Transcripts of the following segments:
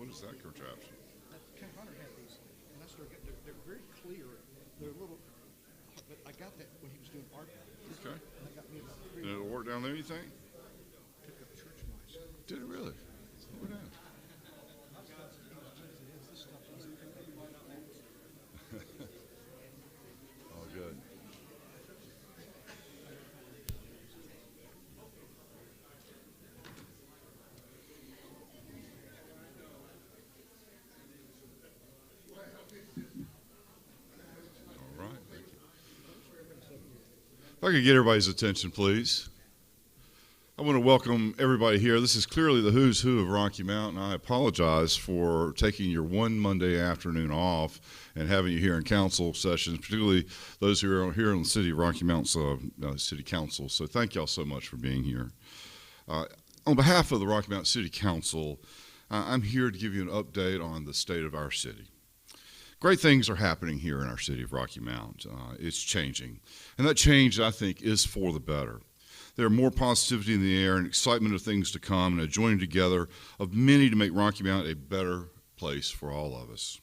What is that contraption? Ken Hunter had these, and they're very clear. They're a little, but I got that when he was doing art. Okay. And that got me about 3 Did it work down there, you think? pick up church mice. Did it really? Slow down. This stuff doesn't pick up mice. Oh, good. All right. Thank you. If I could get everybody's attention, please. I want to welcome everybody here. This is clearly the who's who of Rocky Mountain. I apologize for taking your one Monday afternoon off and having you here in council sessions, particularly those who are here in the city of Rocky Mountain City Council. So thank y'all so much for being here. On behalf of the Rocky Mountain City Council, I'm here to give you an update on the state of our city. Great things are happening here in our city of Rocky Mountain. It's changing. And that change, I think, is for the better. There are more positivity in the air and excitement of things to come and a joining together of many to make Rocky Mountain a better place for all of us.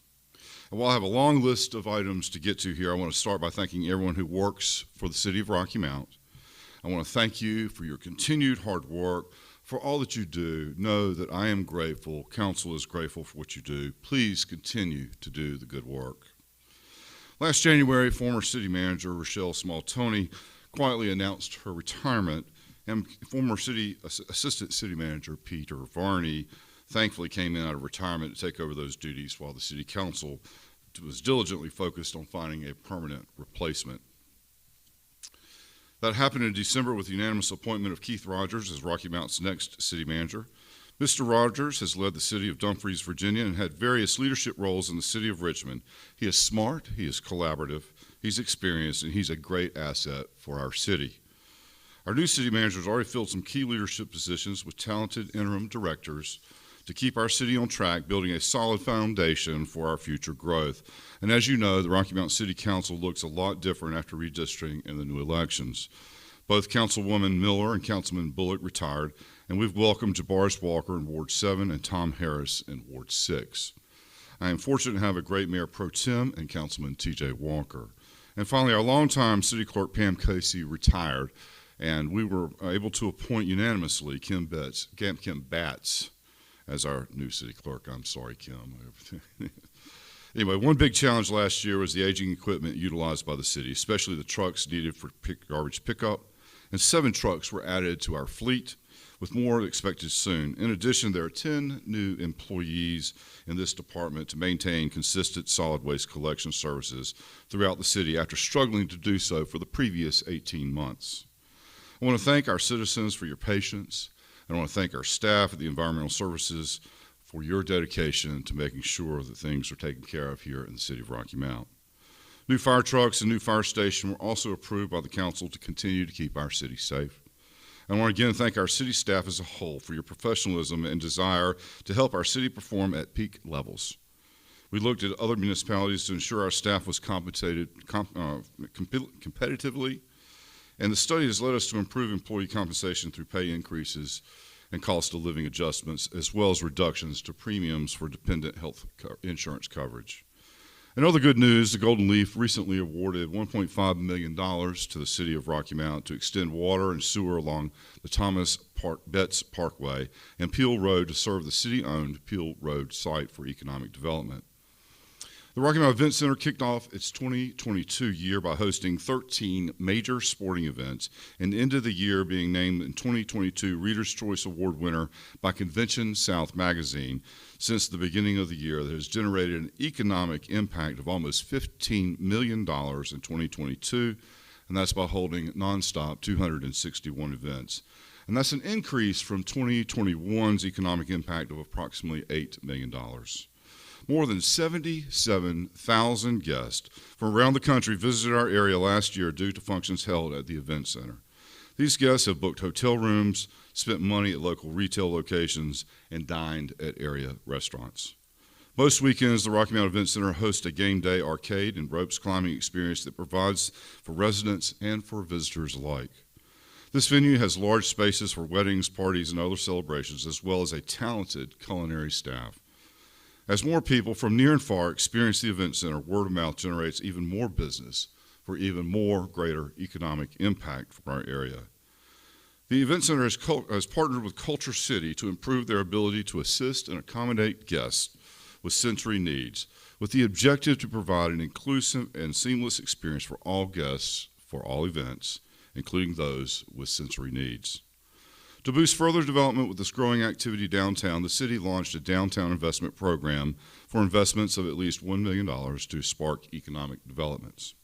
And while I have a long list of items to get to here, I want to start by thanking everyone who works for the city of Rocky Mountain. I want to thank you for your continued hard work, for all that you do. Know that I am grateful. Council is grateful for what you do. Please continue to do the good work. Last January, former city manager Rochelle Small-Toney quietly announced her retirement, and former assistant city manager Peter Varney thankfully came in out of retirement to take over those duties while the city council was diligently focused on finding a permanent replacement. That happened in December with the unanimous appointment of Keith Rogers as Rocky Mountain's next city manager. Mr. Rogers has led the city of Dumfries, Virginia, and had various leadership roles in the city of Richmond. He is smart, he is collaborative, he's experienced, and he's a great asset for our city. Our new city manager has already filled some key leadership positions with talented interim directors to keep our city on track, building a solid foundation for our future growth. And as you know, the Rocky Mountain City Council looks a lot different after redistricting and the new elections. Both Councilwoman Miller and Councilman Bullock retired, and we've welcomed Jabarius Walker in Ward 7 and Tom Harris in Ward 6. I am fortunate to have a great Mayor Pro Tem and Councilman T.J. Walker. And finally, our longtime City Clerk Pam Casey retired, and we were able to appoint unanimously Kim Batts as our new City Clerk. I'm sorry, Kim. Anyway, one big challenge last year was the aging equipment utilized by the city, especially the trucks needed for garbage pickup, and 7 trucks were added to our fleet, with more expected soon. In addition, there are 10 new employees in this department to maintain consistent solid waste collection services throughout the city after struggling to do so for the previous 18 months. I want to thank our citizens for your patience. I want to thank our staff at the Environmental Services for your dedication to making sure that things are taken care of here in the city of Rocky Mount. New fire trucks and new fire station were also approved by the council to continue to keep our city safe. I want to again thank our city staff as a whole for your professionalism and desire to help our city perform at peak levels. We looked at other municipalities to ensure our staff was compensated competitively, and the study has led us to improve employee compensation through pay increases and cost of living adjustments, as well as reductions to premiums for dependent health insurance coverage. In other good news, the Golden Leaf recently awarded $1.5 million to the city of Rocky Mount to extend water and sewer along the Thomas Betts Parkway and Peel Road to serve the city-owned Peel Road site for economic development. The Rocky Mountain Event Center kicked off its 2022 year by hosting 13 major sporting events and ended the year being named the 2022 Reader's Choice Award winner by Convention South magazine. Since the beginning of the year, that has generated an economic impact of almost $15 million in 2022, and that's by holding nonstop 261 events. And that's an increase from 2021's economic impact of approximately $8 million. More than 77,000 guests from around the country visited our area last year due to functions held at the Event Center. These guests have booked hotel rooms, spent money at local retail locations, and dined at area restaurants. Most weekends, the Rocky Mountain Event Center hosts a game day arcade and ropes climbing experience that provides for residents and for visitors alike. This venue has large spaces for weddings, parties, and other celebrations, as well as a talented culinary staff. As more people from near and far experience the event center, word of mouth generates even more business for even more greater economic impact from our area. The event center has partnered with Culture City to improve their ability to assist and accommodate guests with sensory needs, with the objective to provide an inclusive and seamless experience for all guests for all events, including those with sensory needs. To boost further development with this growing activity downtown, the city launched a downtown investment program for investments of at least $1 million to spark economic developments.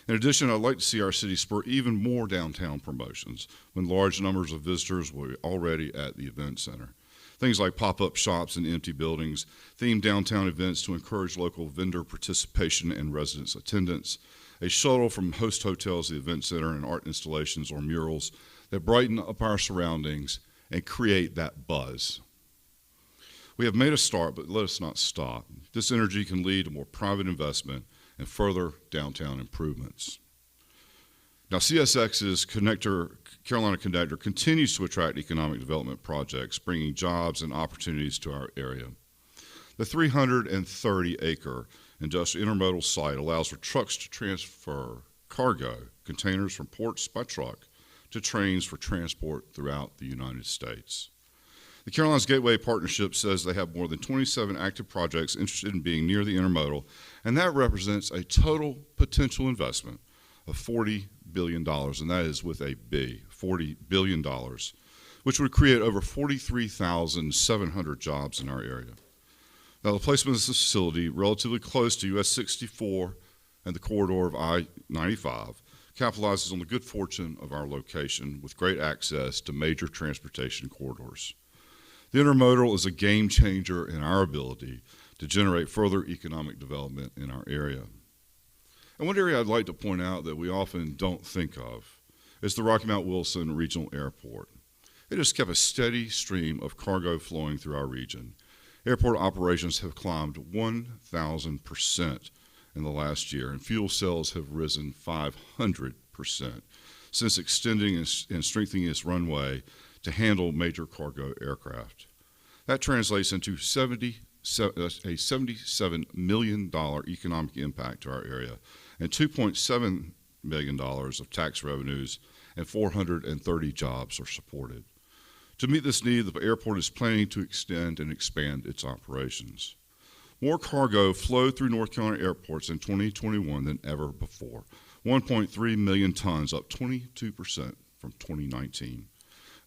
In addition, I'd like to see our city spur even more downtown promotions when large numbers of visitors will be already at the event center. Things like pop-up shops in empty buildings, themed downtown events to encourage local vendor participation and residents' attendance, a shuttle from host hotels to the event center, and art installations or murals that brighten up our surroundings and create that buzz. We have made a start, but let us not stop. This energy can lead to more private investment and further downtown improvements. Now, CSX's Carolina Connector continues to attract economic development projects, bringing jobs and opportunities to our area. The 330-acre industrial intermodal site allows for trucks to transfer cargo, containers from ports by truck, to trains for transport throughout the United States. The Carolinas Gateway Partnership says they have more than 27 active projects interested in being near the intermodal, and that represents a total potential investment of $40 billion, and that is with a B, $40 billion, which would create over 43,700 jobs in our area. Now, the placement of this facility relatively close to US 64 and the corridor of I-95 capitalizes on the good fortune of our location with great access to major transportation corridors. The intermodal is a game changer in our ability to generate further economic development in our area. And one area I'd like to point out that we often don't think of is the Rocky Mount Wilson Regional Airport. It has kept a steady stream of cargo flowing through our region. Airport operations have climbed 1,000% in the last year, and fuel sales have risen 500% since extending and strengthening its runway to handle major cargo aircraft. That translates into a $77 million economic impact to our area and $2.7 million of tax revenues, and 430 jobs are supported. To meet this need, the airport is planning to extend and expand its operations. More cargo flowed through North Carolina airports in 2021 than ever before, 1.3 million tons, up 22% from 2019.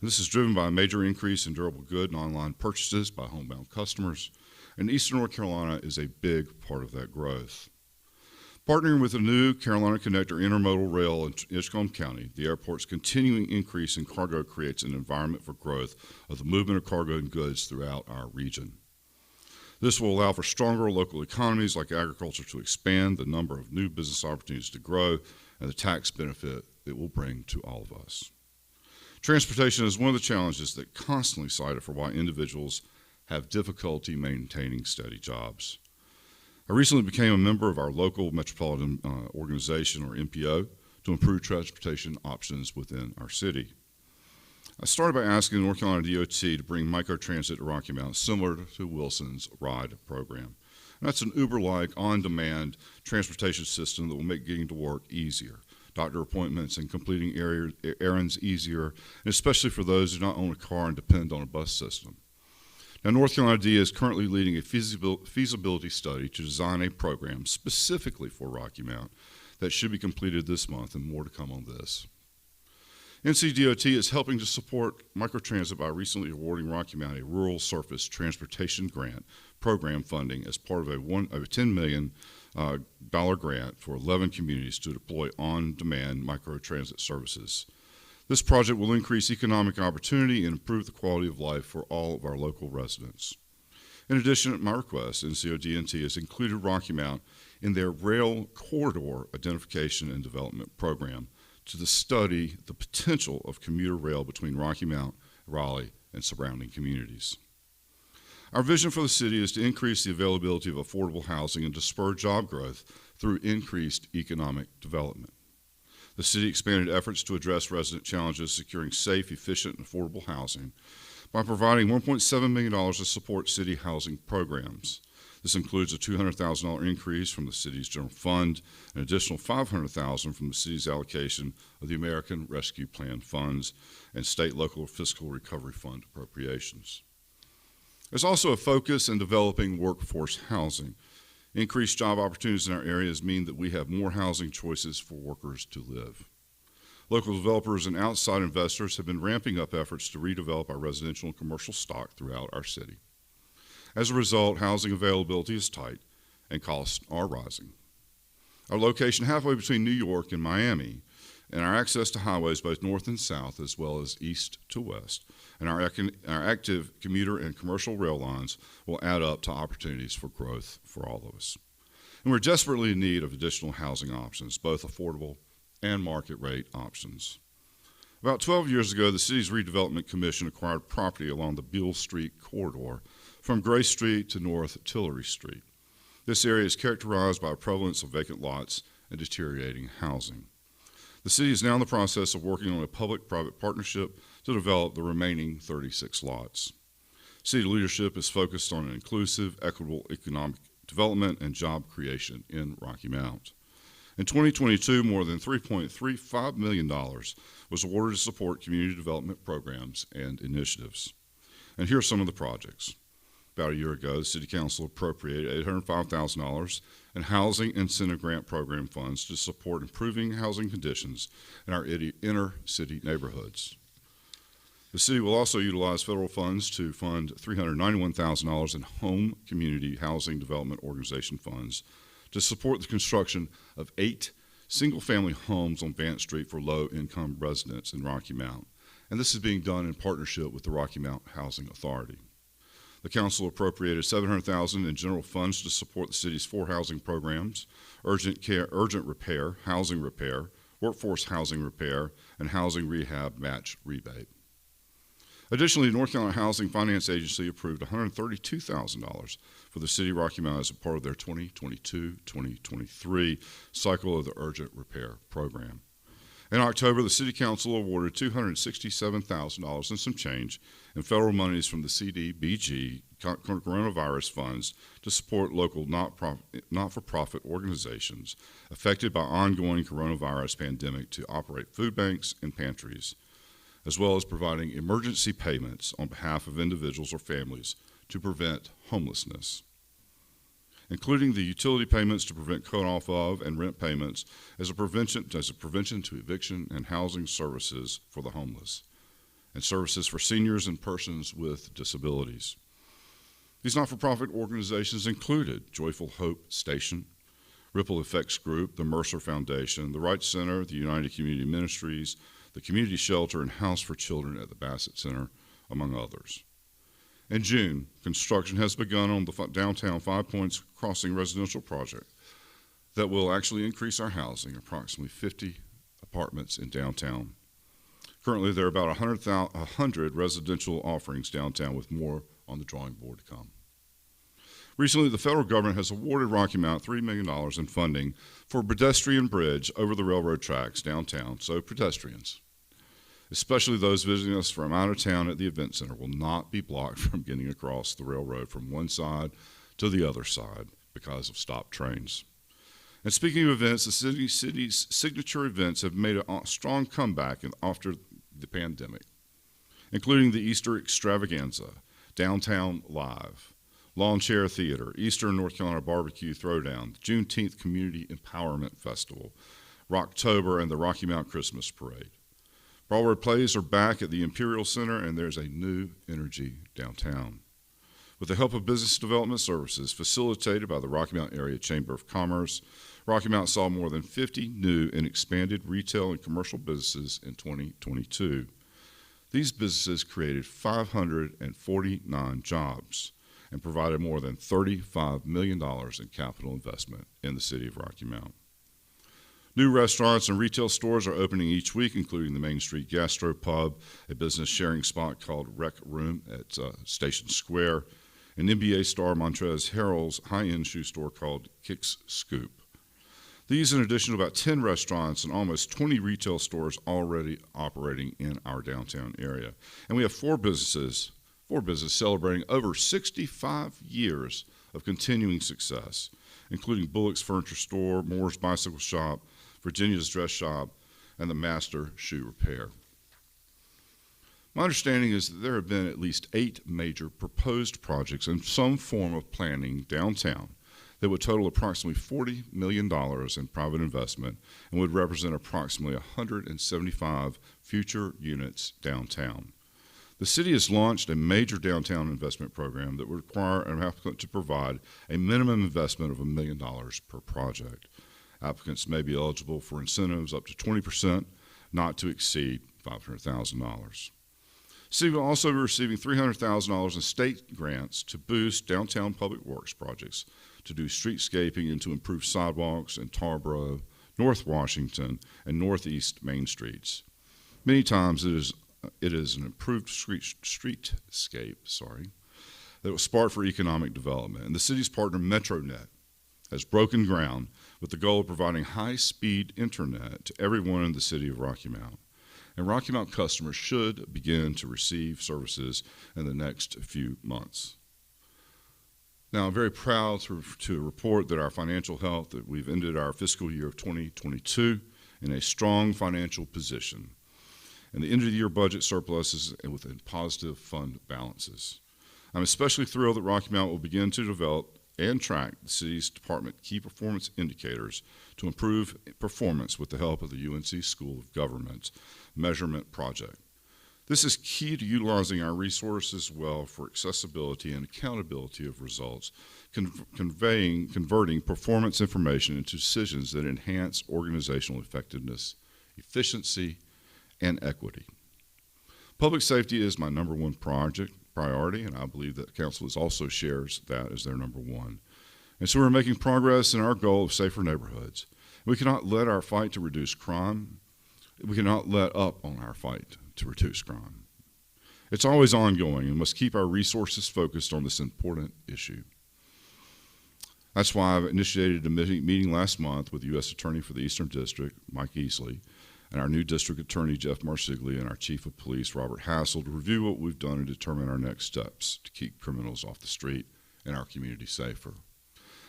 This is driven by a major increase in durable good and online purchases by homebound customers, and Eastern North Carolina is a big part of that growth. Partnering with the new Carolina Connector intermodal rail in Edgecombe County, the airport's continuing increase in cargo creates an environment for growth of the movement of cargo and goods throughout our region. This will allow for stronger local economies like agriculture to expand, the number of new business opportunities to grow, and the tax benefit it will bring to all of us. Transportation is one of the challenges that constantly cited for why individuals have difficulty maintaining steady jobs. I recently became a member of our local metropolitan organization, or MPO, to improve transportation options within our city. I started by asking the North Carolina DOT to bring microtransit to Rocky Mount, similar to Wilson's RIDE program. And that's an Uber-like, on-demand transportation system that will make getting to work easier, doctor appointments and completing errands easier, and especially for those who not own a car and depend on a bus system. Now, North Carolina DOT is currently leading a feasibility study to design a program specifically for Rocky Mount that should be completed this month, and more to come on this. NCDOT is helping to support microtransit by recently awarding Rocky Mount a rural surface transportation grant program funding as part of a $10 million grant for 11 communities to deploy on-demand microtransit services. This project will increase economic opportunity and improve the quality of life for all of our local residents. In addition, at my request, NCODNT has included Rocky Mount in their rail corridor identification and development program to study the potential of commuter rail between Rocky Mount, Raleigh, and surrounding communities. Our vision for the city is to increase the availability of affordable housing and to spur job growth through increased economic development. The city expanded efforts to address resident challenges securing safe, efficient, and affordable housing by providing $1.7 million to support city housing programs. This includes a $200,000 increase from the city's general fund, an additional $500,000 from the city's allocation of the American Rescue Plan funds, and state, local, fiscal recovery fund appropriations. There's also a focus in developing workforce housing. Increased job opportunities in our areas mean that we have more housing choices for workers to live. Local developers and outside investors have been ramping up efforts to redevelop our residential and commercial stock throughout our city. As a result, housing availability is tight and costs are rising. Our location halfway between New York and Miami, and our access to highways both north and south as well as east to west, and our active commuter and commercial rail lines will add up to opportunities for growth for all of us. And we're desperately in need of additional housing options, both affordable and market rate options. About 12 years ago, the city's redevelopment commission acquired property along the Beale Street corridor from Gray Street to North Tillery Street. This area is characterized by a prevalence of vacant lots and deteriorating housing. The city is now in the process of working on a public-private partnership to develop the remaining 36 lots. City leadership is focused on an inclusive, equitable economic development and job creation in Rocky Mount. In 2022, more than $3.35 million was awarded to support community development programs and initiatives. And here are some of the projects. About a year ago, the City Council appropriated $805,000 in Housing Incentive Grant Program funds to support improving housing conditions in our inner city neighborhoods. The city will also utilize federal funds to fund $391,000 in Home Community Housing Development Organization funds to support the construction of 8 single-family homes on Vance Street for low-income residents in Rocky Mount. And this is being done in partnership with the Rocky Mount Housing Authority. The council appropriated $700,000 in general funds to support the city's 4 housing programs: urgent care, urgent repair, housing repair, workforce housing repair, and housing rehab match rebate. Additionally, the North Carolina Housing Finance Agency approved $132,000 for the city of Rocky Mount as a part of their 2022-2023 cycle of the urgent repair program. In October, the City Council awarded $267,000 and some change in federal monies from the CDBG coronavirus funds to support local not-for-profit organizations affected by ongoing coronavirus pandemic to operate food banks and pantries, as well as providing emergency payments on behalf of individuals or families to prevent homelessness, including the utility payments to prevent cut-off of and rent payments as a prevention to eviction and housing services for the homeless, and services for seniors and persons with disabilities. These not-for-profit organizations included Joyful Hope Station, Ripple Effects Group, the Mercer Foundation, the Wright Center, the United Community Ministries, the Community Shelter and House for Children at the Bassett Center, among others. In June, construction has begun on the downtown 5 Points Crossing residential project that will actually increase our housing, approximately 50 apartments in downtown. Currently, there are about 100 residential offerings downtown, with more on the drawing board to come. Recently, the federal government has awarded Rocky Mount $3 million in funding for a pedestrian bridge over the railroad tracks downtown, so pedestrians, especially those visiting us from out of town at the event center, will not be blocked from getting across the railroad from one side to the other side because of stopped trains. And speaking of events, the city's signature events have made a strong comeback after the pandemic, including the Easter Extravaganza, Downtown Live, Lawn Chair Theater, Eastern North Carolina Barbecue Throwdown, the Juneteenth Community Empowerment Festival, Rocktober, and the Rocky Mount Christmas Parade. Broadway plays are back at the Imperial Center, and there's a new energy downtown. With the help of business development services facilitated by the Rocky Mount Area Chamber of Commerce, Rocky Mount saw more than 50 new and expanded retail and commercial businesses in 2022. These businesses created 549 jobs and provided more than $35 million in capital investment in the city of Rocky Mount. New restaurants and retail stores are opening each week, including the Main Street Gastro Pub, a business sharing spot called Rec Room at Station Square, and NBA star Montrezl Harrell's high-end shoe store called Kicks Scoop. These, in addition to about 10 restaurants and almost 20 retail stores already operating in our downtown area. And we have 4 businesses for business celebrating over 65 years of continuing success, including Bullock's Furniture Store, Moore's Bicycle Shop, Virginia's Dress Shop, and the Master Shoe Repair. My understanding is that there have been at least 8 major proposed projects in some form of planning downtown that would total approximately $40 million in private investment and would represent approximately 175 future units downtown. The city has launched a major downtown investment program that would require an applicant to provide a minimum investment of $1 million per project. Applicants may be eligible for incentives up to 20%, not to exceed $500,000. The city will also be receiving $300,000 in state grants to boost downtown public works projects, to do streetscaping and to improve sidewalks in Tarboro, North Washington, and Northeast Main Streets. Many times it is an improved streetscape, that was sparked for economic development. And the city's partner, MetroNet, has broken ground with the goal of providing high-speed internet to everyone in the city of Rocky Mount. And Rocky Mount customers should begin to receive services in the next few months. Now, I'm very proud to report that our financial health, that we've ended our fiscal year of 2022 in a strong financial position. And the end of the year budget surpluses and with positive fund balances. I'm especially thrilled that Rocky Mount will begin to develop and track the city's department key performance indicators to improve performance with the help of the UNC School of Government's measurement project. This is key to utilizing our resources well for accessibility and accountability of results, converting performance information into decisions that enhance organizational effectiveness, efficiency, and equity. Public safety is my number one priority, and I believe that council also shares that as their number one. And so we're making progress in our goal of safer neighborhoods. We cannot let our fight to reduce crime, we cannot let up on our fight to reduce crime. It's always ongoing and must keep our resources focused on this important issue. That's why I've initiated a meeting last month with the U.S. Attorney for the Eastern District, Mike Easley, and our new District Attorney, Jeff Marsiglia, and our Chief of Police, Robert Hassel, to review what we've done and determine our next steps to keep criminals off the street and our community safer.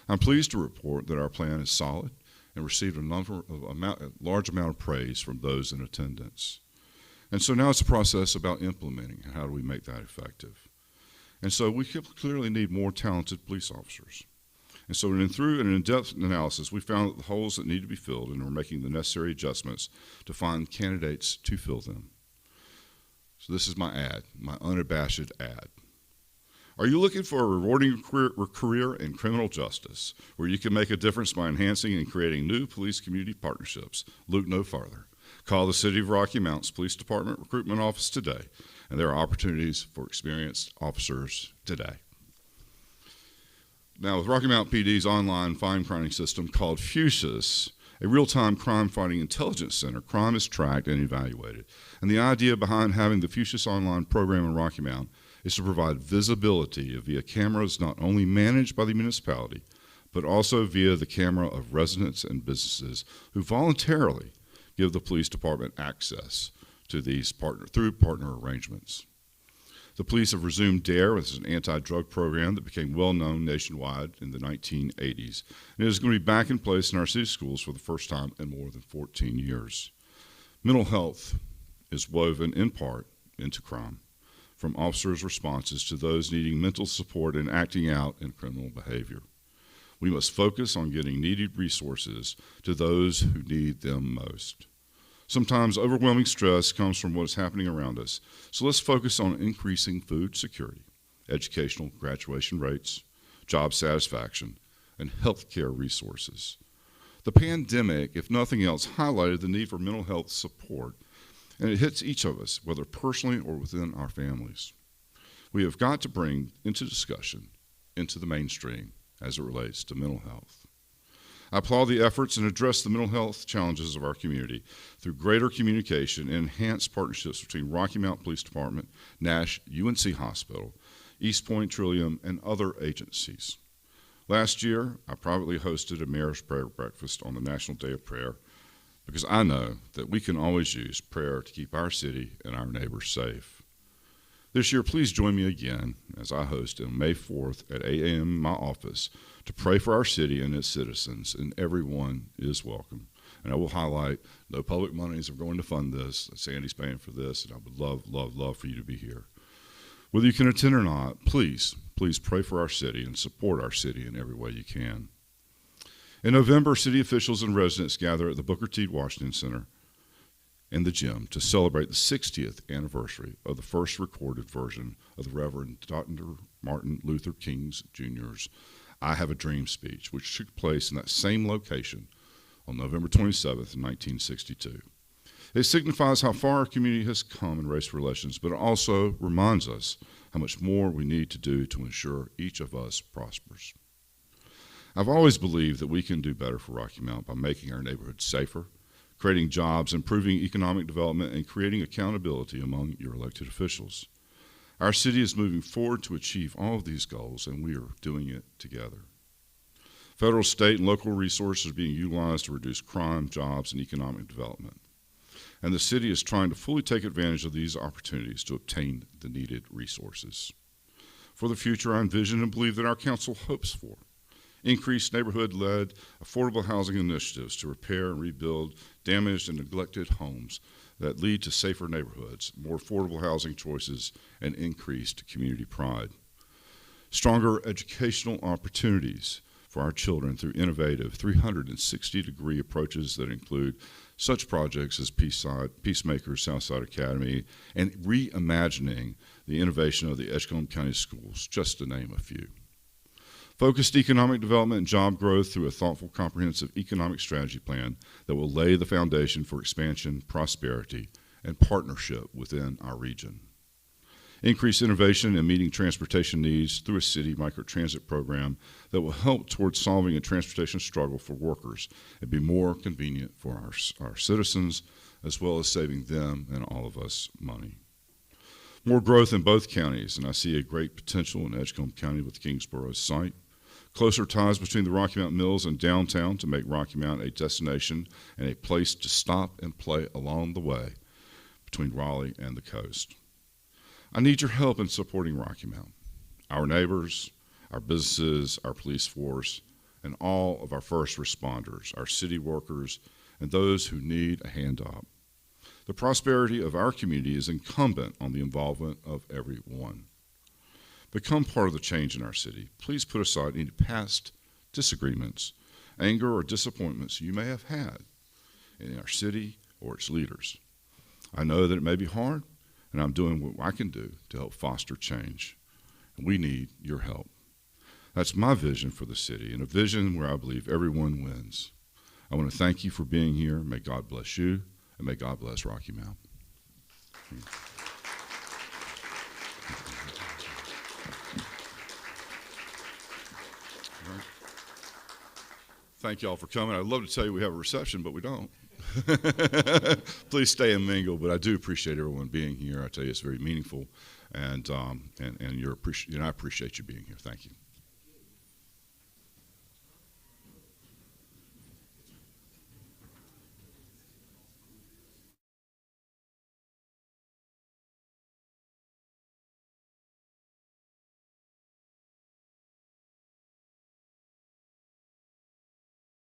I'm pleased to report that our plan is solid and received a large amount of praise from those in attendance. And so now it's a process about implementing and how do we make that effective. And so we clearly need more talented police officers. And so through an in-depth analysis, we found that the holes that need to be filled, and we're making the necessary adjustments to find candidates to fill them. So this is my ad, my unabashed ad. Are you looking for a rewarding career in criminal justice where you can make a difference by enhancing and creating new police community partnerships? Look no farther. Call the City of Rocky Mount's Police Department Recruitment Office today, and there are opportunities for experienced officers today. Now, with Rocky Mount PD's online crime fighting system called Fuchsias, a real-time crime fighting intelligence center, crime is tracked and evaluated. And the idea behind having the Fuchsias online program in Rocky Mount is to provide visibility via cameras not only managed by the municipality, but also via the camera of residents and businesses who voluntarily give the police department access to these through partner arrangements. The police have resumed DARE, which is an anti-drug program that became well-known nationwide in the 1980s. And it is going to be back in place in our city schools for the first time in more than 14 years. Mental health is woven in part into crime, from officers' responses to those needing mental support and acting out in criminal behavior. We must focus on getting needed resources to those who need them most. Sometimes overwhelming stress comes from what is happening around us. So let's focus on increasing food security, educational graduation rates, job satisfaction, and healthcare resources. The pandemic, if nothing else, highlighted the need for mental health support, and it hits each of us, whether personally or within our families. We have got to bring into discussion, into the mainstream, as it relates to mental health. I applaud the efforts and address the mental health challenges of our community through greater communication and enhanced partnerships between Rocky Mount Police Department, Nash, UNC Hospital, East Point Trillium, and other agencies. Last year, I privately hosted a mayor's prayer breakfast on the National Day of Prayer because I know that we can always use prayer to keep our city and our neighbors safe. This year, please join me again as I host on May 4th at 8 a.m. in my office to pray for our city and its citizens, and everyone is welcome. And I will highlight no public monies are going to fund this. Sandy's paying for this, and I would love, love, love for you to be here. Whether you can attend or not, please pray for our city and support our city in every way you can. In November, city officials and residents gather at the Booker T. Washington Center in the gym to celebrate the 60th anniversary of the first recorded version of the Reverend Dr. Martin Luther King Jr.'s I Have a Dream speech, which took place in that same location on November 27th, 1962. It signifies how far our community has come in race relations, but it also reminds us how much more we need to do to ensure each of us prospers. I've always believed that we can do better for Rocky Mount by making our neighborhoods safer, creating jobs, improving economic development, and creating accountability among your elected officials. Our city is moving forward to achieve all of these goals, and we are doing it together. Federal, state, and local resources are being utilized to reduce crime, jobs, and economic development. And the city is trying to fully take advantage of these opportunities to obtain the needed resources. For the future, I envision and believe that our council hopes for increased neighborhood-led affordable housing initiatives to repair and rebuild damaged and neglected homes that lead to safer neighborhoods, more affordable housing choices, and increased community pride. Stronger educational opportunities for our children through innovative 360-degree approaches that include such projects as Peacemakers Southside Academy and reimagining the innovation of the Edgecombe County Schools, just to name a few. Focused economic development and job growth through a thoughtful, comprehensive economic strategy plan that will lay the foundation for expansion, prosperity, and partnership within our region. Increased innovation in meeting transportation needs through a city microtransit program that will help towards solving a transportation struggle for workers and be more convenient for our citizens, as well as saving them and all of us money. More growth in both counties, and I see a great potential in Edgecombe County with Kingsboro's site. Closer ties between the Rocky Mount Mills and downtown to make Rocky Mount a destination and a place to stop and play along the way between Raleigh and the coast. I need your help in supporting Rocky Mount, our neighbors, our businesses, our police force, and all of our first responders, our city workers, and those who need a hand up. The prosperity of our community is incumbent on the involvement of everyone. Become part of the change in our city. Please put aside any past disagreements, anger, or disappointments you may have had in our city or its leaders. I know that it may be hard, and I'm doing what I can do to help foster change. And we need your help. That's my vision for the city, and a vision where I believe everyone wins. I want to thank you for being here. May God bless you, and may God bless Rocky Mount. Thank you all for coming. I'd love to tell you we have a reception, but we don't. Please stay and mingle, but I do appreciate everyone being here. I tell you, it's very meaningful, and I appreciate you being here. Thank you.